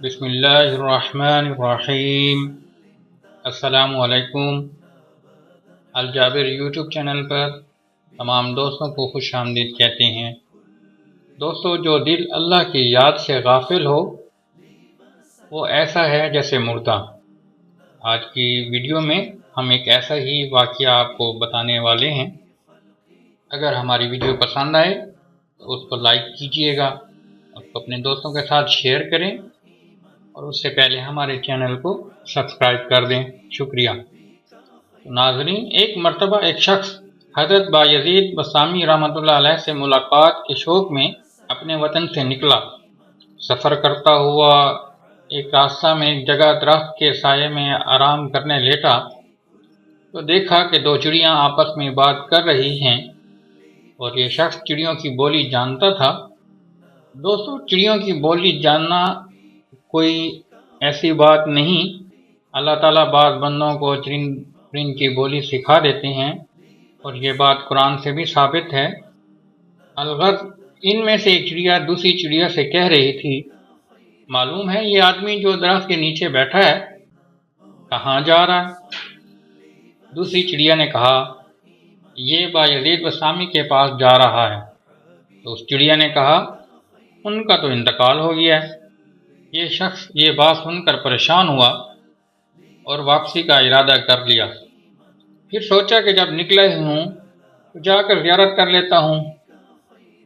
بسم اللہ الرحمن الرحیم۔ السلام علیکم۔ الجابر یوٹیوب چینل پر تمام دوستوں کو خوش آمدید کہتے ہیں۔ دوستو، جو دل اللہ کی یاد سے غافل ہو وہ ایسا ہے جیسے مردہ۔ آج کی ویڈیو میں ہم ایک ایسا ہی واقعہ آپ کو بتانے والے ہیں۔ اگر ہماری ویڈیو پسند آئے تو اس کو لائک کیجئے گا، اس کو اپنے دوستوں کے ساتھ شیئر کریں اور اس سے پہلے ہمارے چینل کو سبسکرائب کر دیں۔ شکریہ۔ ناظرین، ایک مرتبہ ایک شخص حضرت بایزید بسطامی رحمۃ اللہ علیہ سے ملاقات کے شوق میں اپنے وطن سے نکلا۔ سفر کرتا ہوا ایک راستہ میں ایک جگہ درخت کے سائے میں آرام کرنے لیٹا تو دیکھا کہ دو چڑیاں آپس میں بات کر رہی ہیں اور یہ شخص چڑیوں کی بولی جانتا تھا۔ دوستو، چڑیوں کی بولی جاننا کوئی ایسی بات نہیں۔ اللہ تعالیٰ بعض بندوں کو چرند کی بولی سکھا دیتے ہیں اور یہ بات قرآن سے بھی ثابت ہے۔ الغرض، ان میں سے ایک چڑیا دوسری چڑیا سے کہہ رہی تھی، معلوم ہے یہ آدمی جو درخت کے نیچے بیٹھا ہے کہاں جا رہا ہے؟ دوسری چڑیا نے کہا، یہ بایزید بسطامی کے پاس جا رہا ہے۔ تو اس چڑیا نے کہا، ان کا تو انتقال ہو گیا ہے۔ یہ شخص یہ بات سن کر پریشان ہوا اور واپسی کا ارادہ کر لیا۔ پھر سوچا کہ جب نکلا ہی ہوں تو جا کر زیارت کر لیتا ہوں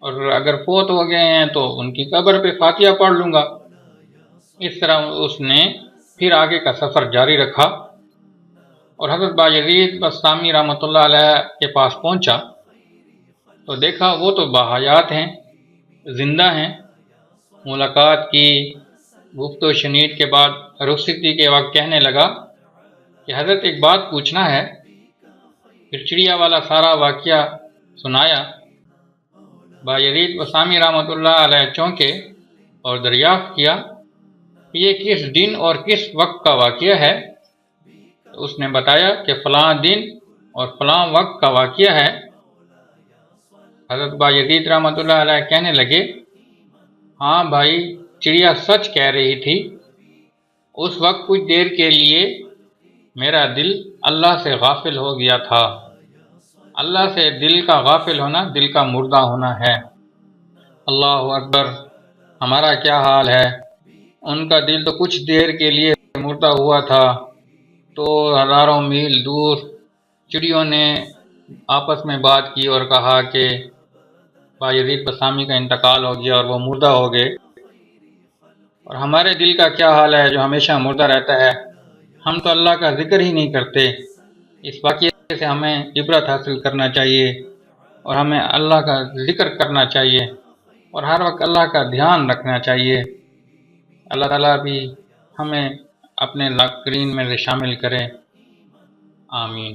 اور اگر فوت ہو گئے ہیں تو ان کی قبر پہ فاتحہ پڑھ لوں گا۔ اس طرح اس نے پھر آگے کا سفر جاری رکھا اور حضرت بایزید بسطامی رحمۃ اللہ علیہ کے پاس پہنچا تو دیکھا وہ تو باحیات ہیں، زندہ ہیں۔ ملاقات کی، گفت و شنید کے بعد رخصتی کے وقت کہنے لگا کہ حضرت ایک بات پوچھنا ہے۔ پھر چڑیا والا سارا واقعہ سنایا۔ بایزید بسطامی رحمۃ اللہ علیہ چونکے اور دریافت کیا کہ یہ کس دن اور کس وقت کا واقعہ ہے؟ تو اس نے بتایا کہ فلاں دن اور فلاں وقت کا واقعہ ہے۔ حضرت بایزید رحمۃ اللہ علیہ کہنے لگے، ہاں بھائی، چڑیا سچ کہہ رہی تھی۔ اس وقت کچھ دیر کے لیے میرا دل اللہ سے غافل ہو گیا تھا۔ اللہ سے دل کا غافل ہونا دل کا مردہ ہونا ہے۔ اللہ اکبر! ہمارا کیا حال ہے؟ ان کا دل تو کچھ دیر کے لیے مردہ ہوا تھا تو ہزاروں میل دور چڑیوں نے آپس میں بات کی اور کہا کہ بایزید بسطامی کا انتقال ہو گیا اور وہ مردہ ہو گئے۔ اور ہمارے دل کا کیا حال ہے جو ہمیشہ مردہ رہتا ہے؟ ہم تو اللہ کا ذکر ہی نہیں کرتے۔ اس واقعے سے ہمیں عبرت حاصل کرنا چاہیے اور ہمیں اللہ کا ذکر کرنا چاہیے اور ہر وقت اللہ کا دھیان رکھنا چاہیے۔ اللہ تعالیٰ بھی ہمیں اپنے ذاکرین میں سے شامل کرے۔ آمین۔